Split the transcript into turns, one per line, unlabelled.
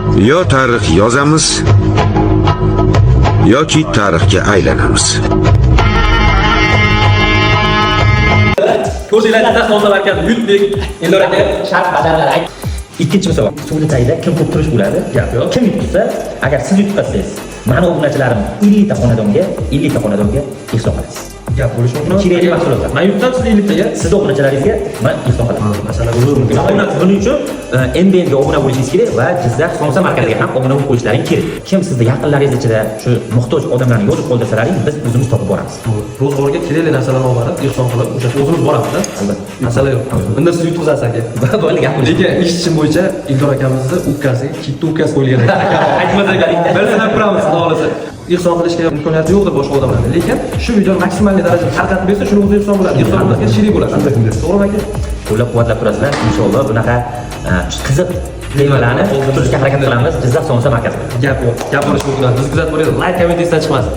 Yo tarix yozamiz, yoki tarixga aylanamiz.
Ko'rsanglar, Jizzax savdo markazi yutdik. Endi aka
shart bajarlar. Ikkinchi savol. Respublikada kim ko'p turish bo'ladi? Gap yo'q. Kim yutsa, agar siz yutqazsangiz, mana obunachilarim 50 ta xonadonga ihson qilasiz.
gap bo'lishi mumkin.
Kerakli mahsulotlar.
Men yutsam siz 50 taga,
Siz obunachilaringizga men ihson qilaman.
masala bo'lishi mumkin.
Buning uchun MBNga obuna bo'lishingiz kerak va Jizzax Somsa markaziga ham obuna bo'lib qo'yishlaring kerak. Kim sizni yaqinlaringiz ichida shu muhtoj odamlarni yozib qoldirsalaring, biz o'zimiz topib boramiz.
Ro'zg'orga kerakli narsalarni olib borib, ihson qilib, o'sha o'zimiz boramiz-da.
Albatta.
Masala yo'q. Bunda siz yutqizasiz aka.
Do'yli gap bo'lishi.
Lekin ish ishim bo'yicha Eldor akamizni ukasiga kitta ukasi qo'yilgan ekan.
Aytmasangiz,
Bir sinab ko'ramiz, xudo xolasa. Ihson qilishga imkoniyati yo'qdir boshqa odamlarda. Lekin shu video maksimal darajada tarqatib bersa, shuni o'zi ihson bo'ladi. Ihson qilishga shirik bo'ladi. To'g'rimi aka?
qo'llab-quvvatlab turasizlar. Inshaalloh bunaqa qiziq temalarni turishga harakat qilamiz Jizzax Somsa markazida.
Gap yo'q. Gap bo'lishi mumkin. Biz kuzatib boramiz. Like, komment, chiqmasin.